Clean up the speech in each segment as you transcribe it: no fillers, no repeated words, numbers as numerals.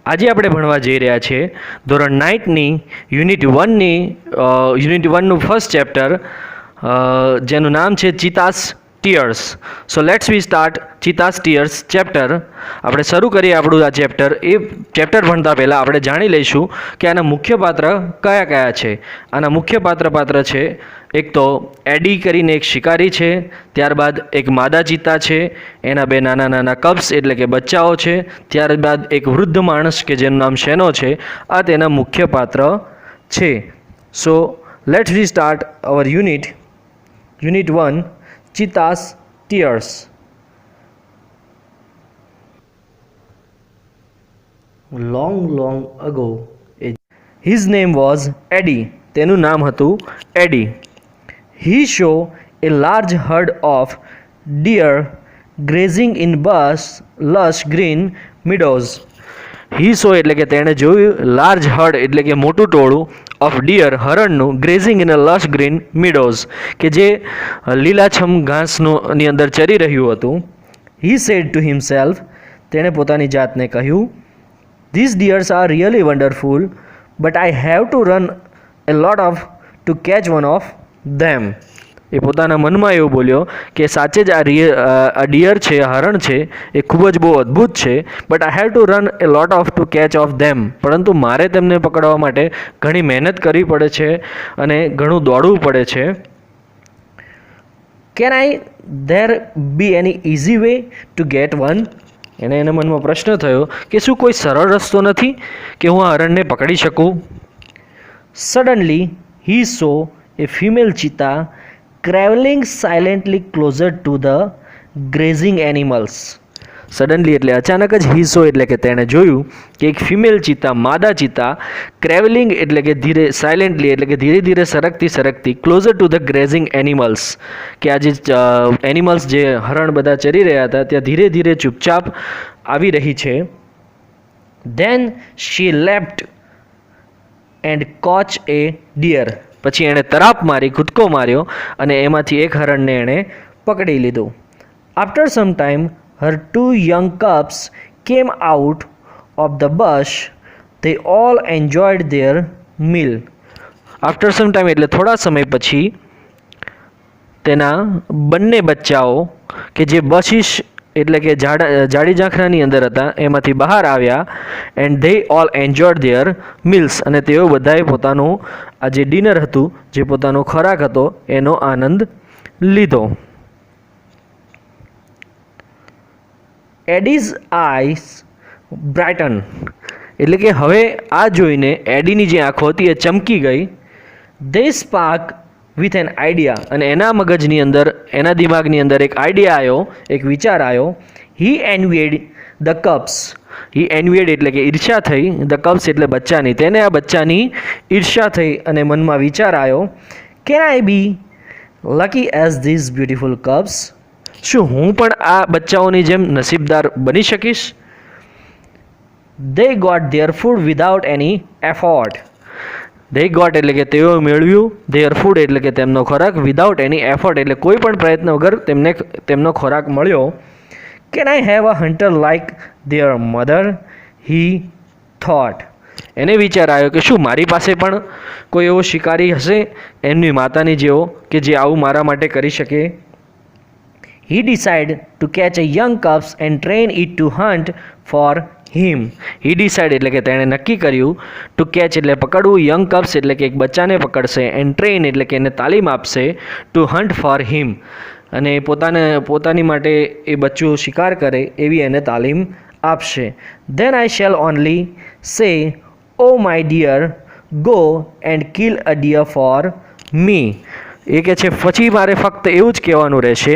આજે આપણે ભણવા જઈ રહ્યા છીએ ધોરણ 9ની યુનિટ 1નું ફર્સ્ટ ચેપ્ટર જેનું નામ છે cheetah's tears. So let's we start cheetah's tears chapter. આપણે શરૂ કરીએ આપણું આ ચેપ્ટર. એ ચેપ્ટર ભણતા પહેલાં આપણે જાણી લઈશું કે આના મુખ્ય પાત્ર કયા કયા છે. આના મુખ્ય પાત્ર છે એક તો એડી કરીને એક શિકારી છે, ત્યારબાદ એક માદા ચિત્તા છે, એના બે નાના નાના કબ્સ એટલે કે બચ્ચાઓ છે, ત્યારબાદ એક વૃદ્ધ માણસ કે જેનું નામ શેનો છે. આ તેના મુખ્ય પાત્ર છે. So let's we start our unit 1 cheetah's tears. Long ago, his name was Eddie. તેનું નામ હતું એડી. He saw a large herd of deer grazing in lush green meadows. He saw એટલે કે તેણે જોયું, લાર્જ હર્ડ એટલે કે મોટું ટોળું, ઓફ ડિયર હરણનું, grazing in a lush green meadows કે જે લીલાછમ ઘાસની અંદર ચરી રહ્યું હતું. He said to himself, તેણે પોતાની જાતને કહ્યું, these deers are really wonderful, but I have to run a lot to catch one of them. એ પોતાના મનમાં એવું બોલ્યો કે સાચે જ આ ડિયર છે, હરણ છે, એ ખૂબ જ બહુ અદ્ભુત છે, but I have to run A lot to catch of them. પરંતુ મારે તેમને પકડવા માટે ઘણી મહેનત કરવી પડે છે અને ઘણું દોડવું પડે છે. Can there be any easy way to get one? એના મનમાં પ્રશ્ન થયો કે શું કોઈ સરળ રસ્તો નથી કે હું આ હરણને પકડી શકું? Suddenly he so A female cheetah traveling silently closer to the grazing animals. Suddenly એટલે અચાનક જ, હીસો એટલે કે તેણે જોયું કે એક ફિમેલ ચિત્તા, માદા ચિત્તા, ટ્રેવલિંગ એટલે કે ધીરે, સાયલેન્ટલી એટલે કે ધીરે ધીરે સરકતી closer to the grazing animals કે આ જે એનિમલ્સ જે હરણ બધા ચરી રહ્યા હતા ત્યાં ધીરે ધીરે ચૂપચાપ આવી રહી છે. Then she left and caught a deer. પછી એણે તરાપ મારી, કૂદકો માર્યો અને એમાંથી એક હરણને એણે પકડી લીધું. After some time Har 2 young cubs came out of the bush. They all enjoyed their meal. After some time એટલે થોડા સમય પછી તેના બંને બચ્ચાઓ કે જે બશિશ એટલે કે જાડી ઝાંખરાની અંદર હતા એમાંથી બહાર આવ્યા. And they all enjoyed their meals. અને તેઓ બધાએ પોતાનું આ જે ડિનર હતું, જે પોતાનો ખોરાક હતો, એનો આનંદ લીધો. એડીઝ આઈસ બ્રાઇટન એટલે કે હવે આ જોઈને એડીની જે આંખો હતી એ ચમકી ગઈ. They spark with an idea. અને એના મગજની અંદર, એના દિમાગની અંદર એક આઈડિયા આવ્યો, એક વિચાર આવ્યો. હી એન્વિયડ ધ કપ્સ. હી એન્વિયડ એટલે કે ઈર્ષ્યા થઈ, ધ કપ્સ એટલે બચ્ચાની. તેને આ બચ્ચાની ઈર્ષ્યા થઈ અને મનમાં વિચાર આવ્યો, can I be lucky as these beautiful cubs? શું હું પણ આ બચ્ચાઓની જેમ નસીબદાર બની શકીશ? They got their food without any effort. They got એટલે કે તેઓ મેળવ્યું, ધેયર ફૂડ એટલે કે તેમનો ખોરાક, વિધાઉટ એની એફર્ટ એટલે કોઈ પણ પ્રયત્ન વગર તેમનો ખોરાક મળ્યો. Can I have a hunter like their mother? He thought. એને વિચાર આવ્યો કે શું મારી પાસે પણ કોઈ એવો શિકારી હશે એમની માતાની જેવો કે જે આવું મારા માટે કરી શકે? He decided to catch a young cubs and train it to hunt for him. He decided એટલે કે તેણે નક્કી કર્યું, to catch એટલે પકડવું, young cubs એટલે કે એક બચ્ચાને પકડશે, and train એટલે કે એને તાલીમ આપશે, to hunt for him અને પોતાની માટે એ બચ્ચું શિકાર કરે એવી એને તાલીમ આપશે. Then I shall only say, oh my dear, go and kill a deer for me. એ કહે છે પછી મારે ફક્ત એવું જ કહેવાનું રહેશે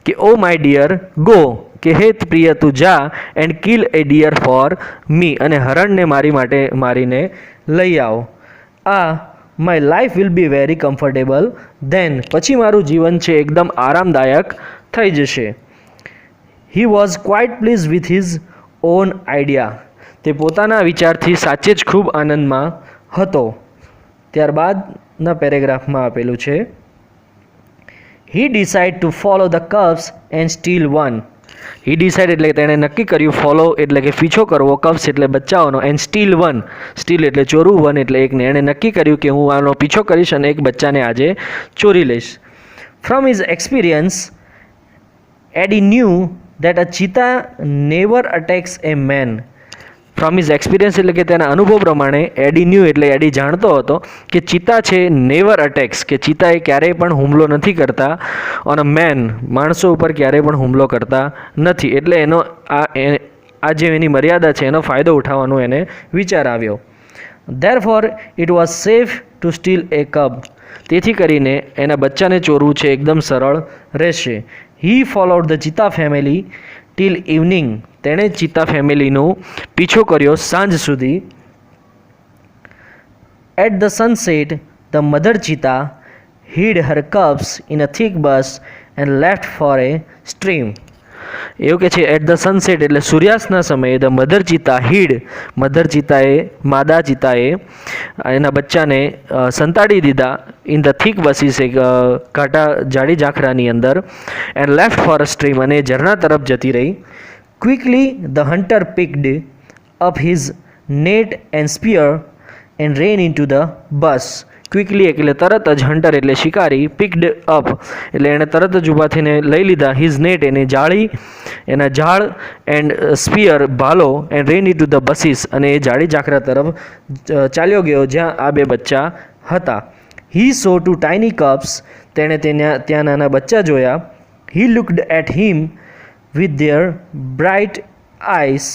કે ઓ માય ડિયર ગો, કે હે પ્રિય તું જા, and kill a deer for me, અને હરણને મારી માટે મારીને લઈ આવો. આ my life will be very comfortable then. પછી મારું જીવન છે એકદમ આરામદાયક થઈ જશે. He was quite pleased with his own idea. તે પોતાના વિચારથી સાચે જ ખૂબ આનંદમાં હતો. ત્યારબાદના પેરેગ્રાફમાં આપેલું છે, he decided to follow the cubs and steal one. He decide એટલે તેણે નક્કી કર્યું, ફોલો એટલે કે પીછો કરવો, કપ્સ એટલે બચ્ચાઓનો, એન્ડ સ્ટીલ વન, સ્ટીલ એટલે ચોરું, વન એટલે એકને. એણે નક્કી કર્યું કે હું આનો પીછો કરીશ અને એક બચ્ચાને આજે ચોરી લઈશ. From his experience Eddie knew that a cheetah never attacks a man. From his experience એટલે કે તેના અનુભવ પ્રમાણે એડી ન્યૂ એટલે એડી જાણતો હતો કે ચિત્તા છે નેવર અટેક્સ, કે ચિત્તા એ ક્યારેય પણ હુમલો નથી કરતા ઓન અ મેન, માણસો ઉપર ક્યારેય પણ હુમલો કરતા નથી. એટલે એનો આ જે એની મર્યાદા છે એનો ફાયદો ઉઠાવવાનો એને વિચાર આવ્યો. Therefore it was safe to steal a cub. તેથી કરીને એના બચ્ચાને ચોરવું છે એકદમ સરળ રહેશે. He followed the cheetah family till evening. તેણે ચિત્તા ફેમિલીનો પીછો કર્યો સાંજ સુધી. At the sunset, the mother cheetah hid her cubs in a thick bush and left for a stream. એવું કે છે એટ ધ સનસેટ એટલે સૂર્યાસ્તના સમયે ધ મધર ચિત્તા હીડ, મધર ચિત્તાએ, માદા ચિત્તાએ એના બચ્ચાને સંતાડી દીધા ઇન ધ થીક બસીસ, એક ઘાટા જાડી ઝાંખરાની અંદર, and left for a stream, અને ઝરણા તરફ જતી રહી. Quickly the hunter picked up his net and spear and ran into the bush. Quickly એટલે તરત જ, હન્ટર એટલે શિકારી, પિક્ડ અપ એટલે એણે તરત જ ઊભા થઈને લઈ લીધા, હિઝ નેટ એની જાળી, એના ઝાડ, એન્ડ સ્પિયર ભાલો, and ran into the bushes અને એ જાડી ઝાંખરા તરફ ચાલ્યો ગયો જ્યાં આ બે બચ્ચા હતા. He saw two tiny cubs, તેણે ત્યાં નાના બચ્ચા જોયા. He looked at him with their bright eyes,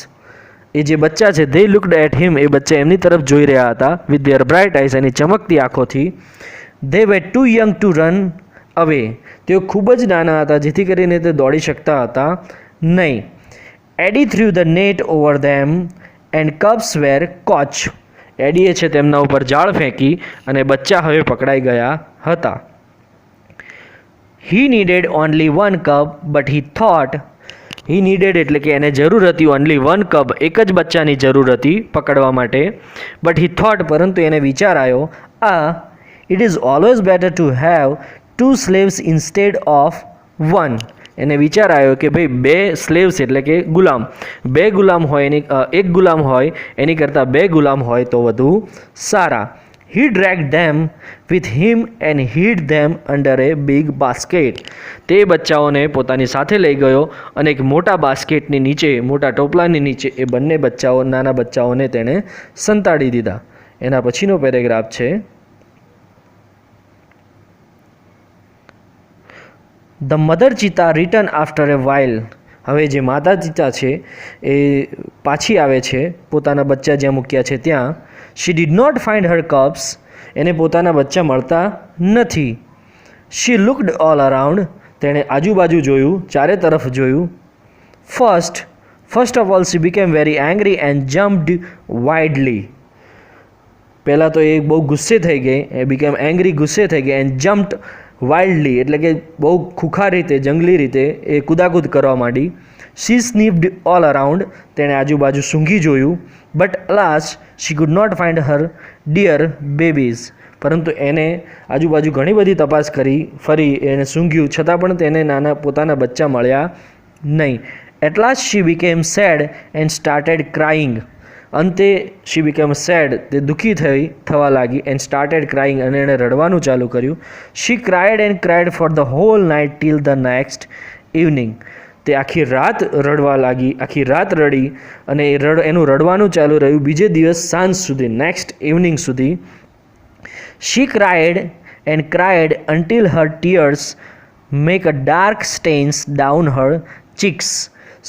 એ જે બચ્ચા છે ધે લુકડ એટ હિમ, એ બચ્ચા એમની તરફ જોઈ રહ્યા હતા, વિથ ધેર બ્રાઇટ આઈસ, એની ચમકતી આંખોથી. They were too young to run away, તેઓ ખૂબ જ નાના હતા જેથી કરીને તે દોડી શકતા હતા નહીં. Eddie threw the net over them and cubs were caught, એડીએ છે તેમના ઉપર જાળ ફેંકી અને બચ્ચા હવે પકડાઈ ગયા હતા. He needed only one cub but he thought, he needed એટલે કે એને જરૂર હતી, ઓનલી વન કબ, એક જ બચ્ચાની જરૂર હતી પકડવા માટે. બટ હી થોટ, પરંતુ એને વિચાર આવ્યો, it is always better to have 2 slaves instead of 1. એને વિચાર આવ્યો કે ભાઈ 2 સ્લેવ્સ એટલે કે ગુલામ, 2 ગુલામ હોય એક ગુલામ હોય એની કરતાં 2 ગુલામ હોય તો વધુ સારા. He dragged them with him and hid them under a big basket. તે બચ્ચાઓને પોતાની સાથે લઈ ગયો અને એક મોટા બાસ્કેટની નીચે, મોટા ટોપલાની નીચે એ બંને બચ્ચાઓ, નાના બચ્ચાઓને તેણે સંતાડી દીધા. એના પછીનો પેરેગ્રાફ છે, the mother cheetah return after a while. હવે જે માતા ચિત્તા છે એ પાછી આવે છે પોતાના બચ્ચા જ્યાં મૂક્યા છે ત્યાં. She did not find her cubs, એને પોતાના બચ્ચા મળતા નથી. શી લુકડ ઓલ અરાઉન્ડ, તેણે આજુબાજુ જોયું, ચારે તરફ જોયું. First of all she became very angry and jumped wildly. પહેલાં તો એ બહુ ગુસ્સે થઈ ગઈ, એ બીકેમ એંગ્રી, ગુસ્સે થઈ ગઈ, એન્ડ જમ્પ્ડ વાઇલ્ડલી એટલે કે બહુ ખુખાર રીતે, જંગલી રીતે એ કૂદાકૂદ કરવા માંડી. શી સ્નીફ્ડ ઓલ અરાઉન્ડ, તેણે આજુબાજુ સૂંઘી જોયું. But alas she could not find her deer babies, પરંતુ એને આજુબાજુ ઘણી બધી તપાસ કરી, ફરી એને સૂંઘ્યું છતાં પણ તેને નાના પોતાના બચ્ચા મળ્યા નહીં. At last she became sad and started crying. અંતે શી બીકેમ સેડ, તે દુઃખી થવા લાગી, એન્ડ સ્ટાર્ટેડ ક્રાઇંગ, અને એણે રડવાનું ચાલુ કર્યું. She cried and cried for the whole night till the next evening. તે આખી રાત રડવા લાગી, આખી રાત રડી અને એનું રડવાનું ચાલુ રહ્યું બીજે દિવસ સાંજ સુધી, નેક્સ્ટ ઇવનિંગ સુધી. She cried and cried until her tears make a dark stains down her cheeks.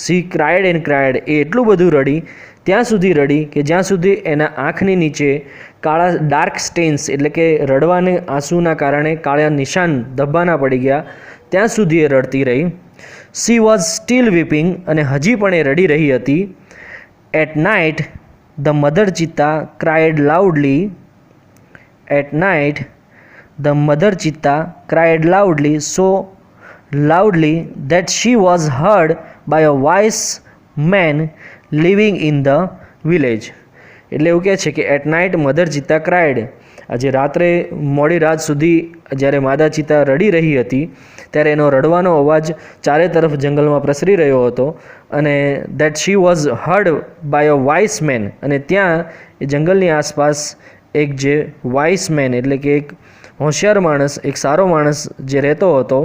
She cried and cried, એ એટલું બધું રડી, ત્યાં સુધી રડી કે જ્યાં સુધી એના આંખની નીચે કાળા ડાર્ક સ્ટેન્સ એટલે કે રડવાને આંસુના કારણે કાળા નિશાન ધબ્બાના પડી ગયા, ત્યાં સુધી એ રડતી રહી. શી વોઝ સ્ટીલ વીપિંગ, અને હજી પણ એ રડી રહી હતી. At night the mother cheetah cried loudly, at night the mother cheetah cried loudly, so loudly that she was heard by a wise man living in the village. એટલે એવું કહે છે કે at night mother cheetah cried, આજે રાત્રે મોડી રાત સુધી જ્યારે માદા ચિત્તા રડી રહી હતી ત્યારે એનો રડવાનો અવાજ ચારે તરફ જંગલમાં પ્રસરી રહ્યો હતો અને that she was heard by a wise man, અને ત્યાં એ જંગલની આસપાસ એક જે વાઇસ મેન એટલે કે એક હોશિયાર માણસ, એક સારો માણસ જે રહેતો હતો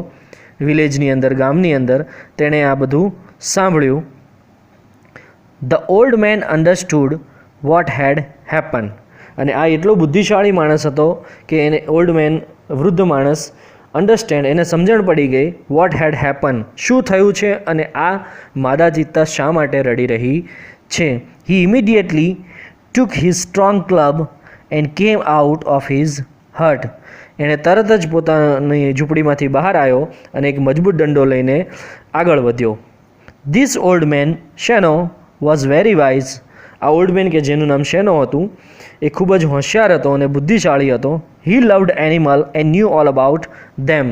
વિલેજની અંદર, ગામની અંદર, તેણે આ બધું સાંભળ્યું. The old man understood vote head happen, અને આ એટલો બુદ્ધિશાળી માણસ હતો કે એને ઓલ્ડ મેન, વૃદ્ધ માણસ, અન્ડરસ્ટેન્ડ, એને સમજણ પડી ગઈ વોટ હેડ હેપન, શું થયું છે અને આ માદા ચિત્તા શા માટે રડી રહી છે. He immediately took his strong club and came out of his hut, એણે તરત જ પોતાની ઝૂંપડીમાંથી બહાર આવ્યો અને એક મજબૂત દંડો લઈને આગળ વધ્યો. ધીસ ઓલ્ડ મેન શેનો વોઝ વેરી વાઇઝ, આ ઓલ્ડ મેન કે જેનું નામ શેનો હતું એ ખૂબ જ હોશિયાર હતો અને બુદ્ધિશાળી હતો. He loved animal and knew all about them,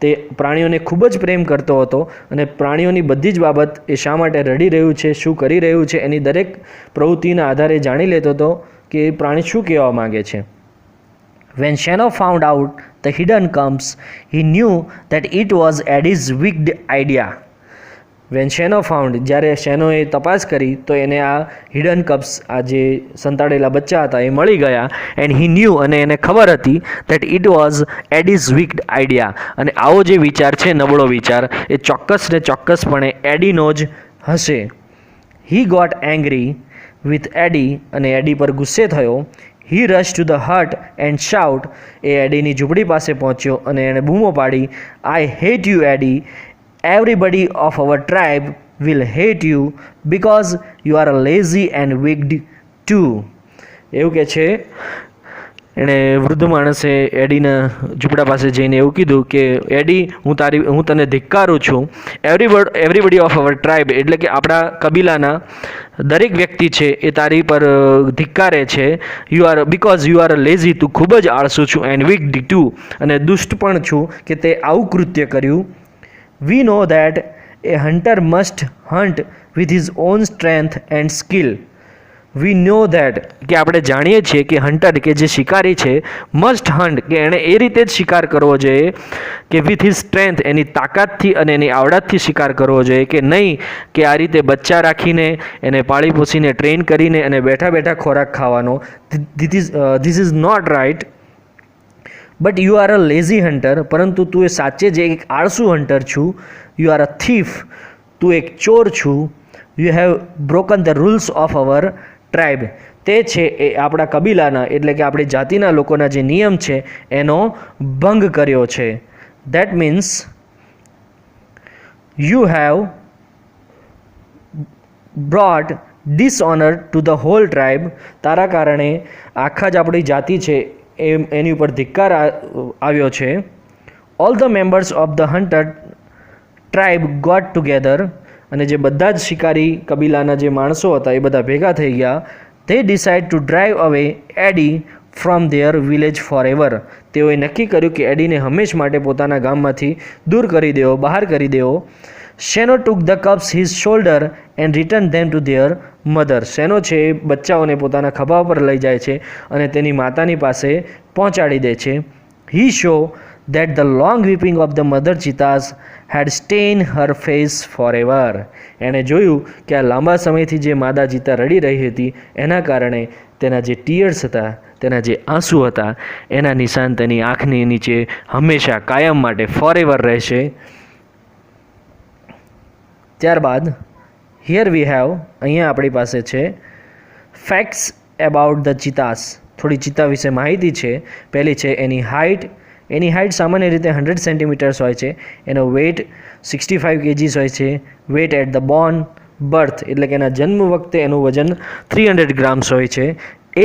તે પ્રાણીઓને ખૂબ જ પ્રેમ કરતો હતો અને પ્રાણીઓની બધી જ બાબત, એ શા માટે રડી રહ્યું છે, શું કરી રહ્યું છે, એની દરેક પ્રવૃત્તિના આધારે જાણી લેતો હતો કે એ પ્રાણી શું કહેવા માગે છે. When Shano found out the hidden cups, he knew that it was Eddie's wicked idea. When Shano found, જ્યારે શેનોએ તપાસ કરી તો એને આ હિડન કપ્સ, આ જે સંતાડેલા બચ્ચા હતા એ મળી ગયા. એન્ડ હી ન્યૂ, અને એને ખબર હતી દેટ ઇટ વોઝ એડીઝ વિક્ડ આઈડિયા, અને આવો જે વિચાર છે, નબળો વિચાર, એ ચોક્કસ ને ચોક્કસપણે એડીનો જ હશે. He got angry with Eddie, અને એડી પર ગુસ્સે થયો. He rush to the hut and shout, એ એડીની ઝૂંપડી પાસે પહોંચ્યો અને એણે બૂમો પાડી, I hate you Eddie, everybody of our tribe will hate you because you are a lazy and wicked too. એવું કે છે, એણે વૃદ્ધ માણસે એડીના ઝૂંપડા પાસે જઈને એવું કીધું કે એડી, હું તને ધિક્કારું છું. એવરીબડી ઓફ અવર ટ્રાઇબ, એટલે કે આપણા કબીલાના દરેક વ્યક્તિ છે એ તારી પર ધિક્કારે છે. બિકોઝ યુ આર લેઝી, તું ખૂબ જ આળસુ છું, એન્ડ વિક્ડ ટુ, અને દુષ્ટ પણ છું કે તે આવું કૃત્ય કર્યું. We know that a hunter must hunt with his own strength and skill. We know that, કે આપણે જાણીએ છીએ કે હન્ટર, કે જે શિકારી છે, મસ્ટ હન્ટ, કે એણે એ રીતે જ શિકાર કરવો જોઈએ કે વિથ હિઝ સ્ટ્રેન્થ, એની તાકાતથી અને એની આવડતથી શિકાર કરવો જોઈએ, કે નહીં કે આ રીતે બચ્ચા રાખીને, એને પાળી પોસીને, ટ્રેન કરીને અને બેઠા બેઠા ખોરાક ખાવાનો. This is not right. But you are a lazy hunter, પરંતુ તું એ સાચે જ એક આળસુ હન્ટર છું. યુ આર અ થીફ, તું એક ચોર છું. You have broken the rules of our tribe, તે છે એ આપણા કબીલાના, એટલે કે આપણી જાતિના લોકોના જે નિયમ છે એનો ભંગ કર્યો છે. That means you have brought dishonour to the whole tribe, તારા કારણે આખા જ આપણી જાતિ છે એની ઉપર ધિક્કાર આવ્યો છે. All the members of the hunter tribe got together, અને જે બધા જ શિકારી કબીલાના જે માણસો હતા એ બધા ભેગા થઈ ગયા. They decide to drive away Eddie from their village forever, તેઓએ નક્કી કર્યું કે એડીને હંમેશ માટે પોતાના ગામમાંથી દૂર કરી દેવો, બહાર કરી દેવો. શેનો took the cups his shoulder and return them to their mother, શેનો છે એ બચ્ચાઓને પોતાના ખભા પર લઈ જાય છે અને તેની માતાની પાસે પહોંચાડી દે છે. હી show that the long weeping of the mother cheetahs had stained her face forever. એણે જોયું કે આ લાંબા સમયથી જે માદા ચિત્તા રડી રહી હતી એના કારણે તેના જે ટીયર્સ હતા, તેના જે આંસુ હતા, એના નિશાન તેની આંખની નીચે હંમેશા કાયમ માટે ફોરએવર રહેશે. ત્યારબાદ હિયર વી હેવ, અહીંયા આપણી પાસે છે ફેક્ટ્સ એબાઉટ ધ ચિતાસ, થોડી ચિત્તા વિશે માહિતી છે. પહેલી છે એની હાઇટ. એની હાઇટ સામાન્ય રીતે 100 સેન્ટીમીટર્સ હોય છે. એનો વેઇટ 65 kgs હોય છે. Weight at the born birth, એટલે કે એના જન્મ વખતે એનું વજન 300 ગ્રામ્સ હોય છે.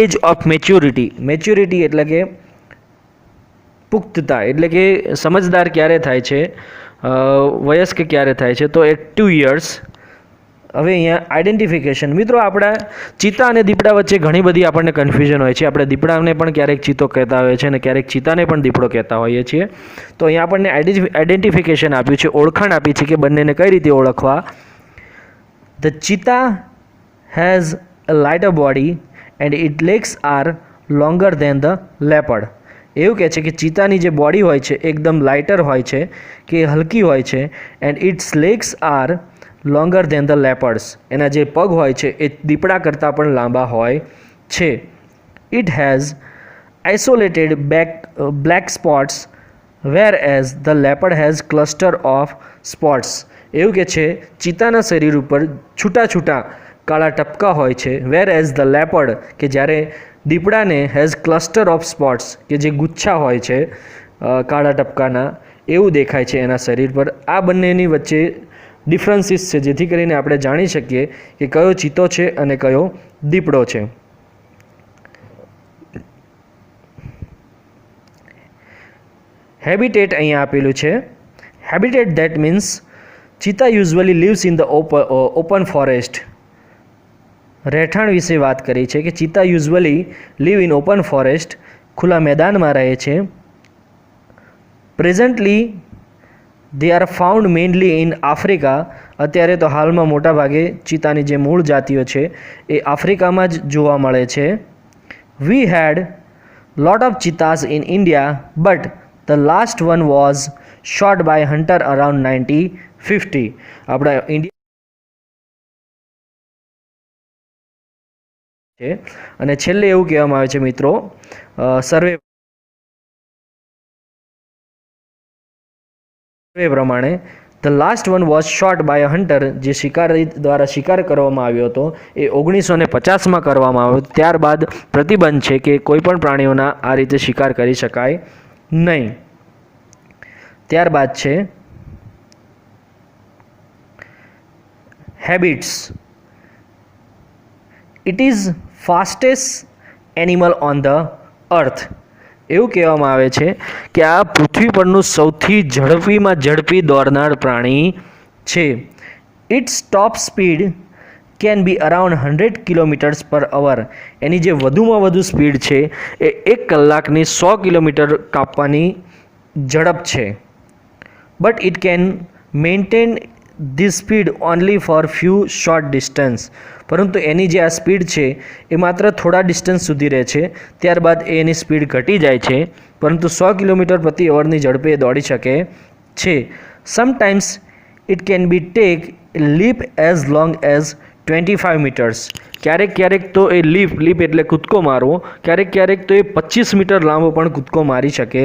એજ ઓફ મેચ્યોરિટી, મેચ્યોરિટી એટલે કે પુખ્તતા, એટલે કે સમજદાર ક્યારે થાય છે, વયસ્ક ક્યારે થાય છે, તો એ 2 years. હવે અહીંયા આઈડેન્ટિફિકેશન. મિત્રો, આપણા ચિત્તા અને દીપડા વચ્ચે ઘણી બધી આપણને કન્ફ્યુઝન હોય છે. આપણે દીપડાને પણ ક્યારેક ચિત્તો કહેતા હોઈએ છીએ અને ક્યારેક ચિત્તાને પણ દીપડો કહેતા હોઈએ છીએ. તો અહીંયા આપણને આઈડેન્ટિફિકેશન આપ્યું છે, ઓળખાણ આપી છે કે બંનેને કઈ રીતે ઓળખવા. The cheetah has a lighter body and it legs are longer than the leopard. એવું કહે છે કે ચિત્તાની જે બોડી હોય છે એકદમ લાઇટર હોય છે કે હલકી હોય છે and its legs are longer than the leopards. એના જે પગ હોય છે એ દીપડા કરતાં પણ લાંબા હોય છે. It has isolated black spots whereas the leopard has cluster of spots. એવું કે છે ચિત્તાના શરીર ઉપર છૂટા છૂટા કાળા ટપકા હોય છે. વેર એઝ ધ લેપર્ડ કે જ્યારે દીપડાને હેઝ ક્લસ્ટર ઓફ સ્પોટ્સ કે જે ગુચ્છા હોય છે કાળા ટપકાના એવું દેખાય છે એના શરીર પર. આ બંનેની વચ્ચે ડિફરન્સીસ છે જેથી કરીને આપણે જાણી શકીએ કે કયો ચિત્તો છે અને કયો દીપડો છે. હેબિટેટ અહીંયા આપેલું છે. Habitat that means cheetah usually lives in the open forest. રહેઠાણ વિશે વાત કરી છે કે cheetah usually live in open forest, ખુલ્લા મેદાનમાં રહે છે. Presently they are found mainly in Africa. અત્યારે તો હાલમાં મોટા ભાગે ચિત્તાની જે મૂળ જાતિઓ છે એ આફ્રિકામાં જ જોવા મળે છે. We had lot of cheetahs in India but the last one was shot by hunter around 1950. આપણા ઇન્ડિયા છે અને છેલ્લે એવું કહેવામાં આવે છે મિત્રો સર્વે પ્રમાણે the last one was shot by hunter. જે શિકારી દ્વારા શિકાર કરવામાં આવ્યો હતો એ 1950માં કરવામાં આવ્યો. ત્યારબાદ પ્રતિબંધ છે કે કોઈ પણ પ્રાણીઓના આ રીતે શિકાર કરી શકાય નહીં. ત્યારબાદ છે habits. It is fastest animal on the earth. એવું કહેવામાં આવે છે કે આ પૃથ્વી પરનું સૌથી ઝડપીમાં ઝડપી દોડનાર પ્રાણી છે. Its top speed can be around 100 kilometres per hour. એની જે વધુમાં વધુ સ્પીડ છે એ 1 કલાકની 100 કિલોમીટર કાપવાની ઝડપ છે. But it can maintain this speed only for few short distance. પરંતુ એની જે આ સ્પીડ છે એ માત્ર થોડા ડિસ્ટન્સ સુધી રહે છે, ત્યારબાદ એની સ્પીડ ઘટી જાય છે, પરંતુ 100 કિલોમીટર પ્રતિ અવરની ઝડપે દોડી શકે છે. Sometimes it can be take leap as long as 25 metres. ક્યારેક તો એ લીપ એટલે કૂદકો મારવો, ક્યારેક તો એ 25 મીટર લાંબો પણ કૂદકો મારી શકે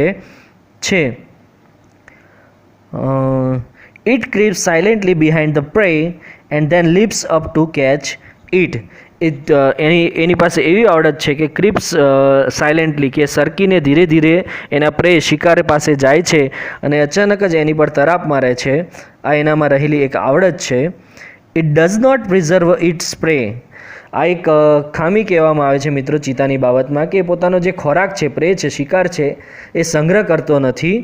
છે. It creeps silently behind the prey and then leaps up to catch it. એની પાસે એવી આવડત છે કે ક્રીપ્સ સાયલેન્ટલી કે સરકીને ધીરે ધીરે એના પ્રે શિકાર પાસે જાય છે અને અચાનક જ એની પર તરાપ મારે છે. આ એનામાં રહેલી એક આવડત છે. It does not preserve its prey. આ એક ખામી કહેવામાં આવે છે મિત્રો ચિત્તાની બાબતમાં કે પોતાનો જે ખોરાક છે, પ્રે છે, શિકાર છે એ સંગ્રહ કરતો નથી.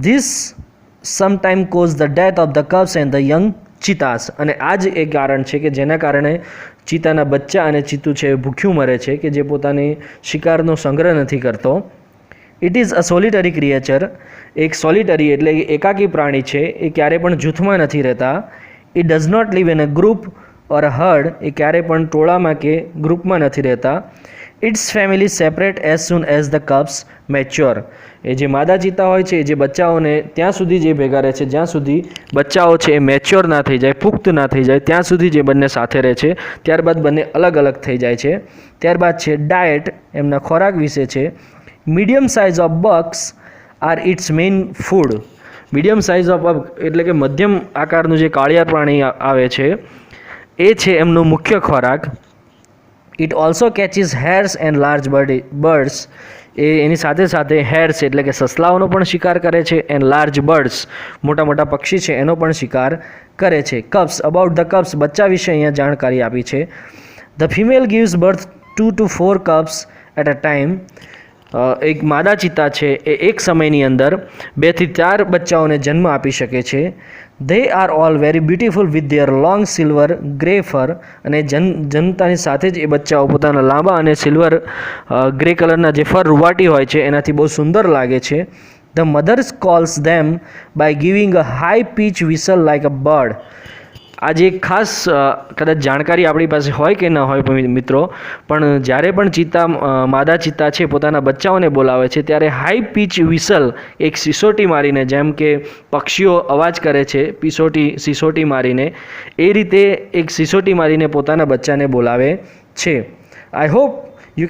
This sometime cause the death of the cubs and the young cheetahs. અને આ જ એક કારણ છે કે જેના કારણે ચિત્તાના બચ્ચા અને ચિત્તું છે ભૂખ્યું મરે છે કે જે પોતાની શિકારનો સંગ્રહ નથી કરતો. It is a સોલિટરી creature. એક સોલિટરી એટલે એકાકી પ્રાણી છે, એ ક્યારે પણ જૂથમાં નથી રહેતા. It does not live in a group or a herd. એ ક્યારે પણ ટોળામાં કે ગ્રુપમાં નથી રહેતા. Its family separate as soon as the cubs mature. એ જે માદા ચિત્તા હોય છે એ જે બચ્ચાઓને ત્યાં સુધી જે ભેગા રહે છે જ્યાં સુધી બચ્ચાઓ છે એ મેચ્યોર ના થઈ જાય, પુખ્ત ના થઈ જાય ત્યાં સુધી જે બંને સાથે રહે છે. ત્યારબાદ બંને અલગ અલગ થઈ જાય છે. ત્યારબાદ છે ડાયટ. એમના ખોરાક વિશે છે. Medium size of bucks are its main food. Medium size of buck એટલે કે મધ્યમ આકારનું જે કાળિયાર પ્રાણી આવે છે એ છે એમનો મુખ્ય ખોરાક. It also catches hares and large birds. એની સાથે સાથે હેર્સ એટલે કે સસલાઓનો પણ શિકાર કરે છે એન્ડ લાર્જ બર્ડ્સ મોટા મોટા પક્ષી છે એનો પણ શિકાર કરે છે. કબ્સ. About the cubs. બચ્ચા વિશે અહીંયા જાણકારી આપી છે. The female gives birth 2 to 4 cubs at a time. એક માદા ચિત્તા છે એ એક સમયની અંદર 2 થી 4 બચ્ચાઓને જન્મ આપી શકે છે. They are all very beautiful with their long silver grey fur. અને જન્મતાની સાથે જ એ બચ્ચાઓ પોતાના લાંબા અને સિલ્વર ગ્રે કલરના જે ફર રૂવાટી હોય છે એનાથી બહુ સુંદર લાગે છે. The mothers calls them by giving a high pitch whistle like a bird. આજે એક ખાસ કદાચ જાણકારી આપણી પાસે હોય કે ન હોય મિત્રો, પણ જ્યારે પણ ચિત્તા માદા ચિત્તા છે પોતાના બચ્ચાઓને બોલાવે છે ત્યારે હાઈ પીચ વિસલ, એક સિસોટી મારીને, જેમ કે પક્ષીઓ અવાજ કરે છે સિસોટી મારીને, એ રીતે એક સિસોટી મારીને પોતાના બચ્ચાને બોલાવે છે. I hope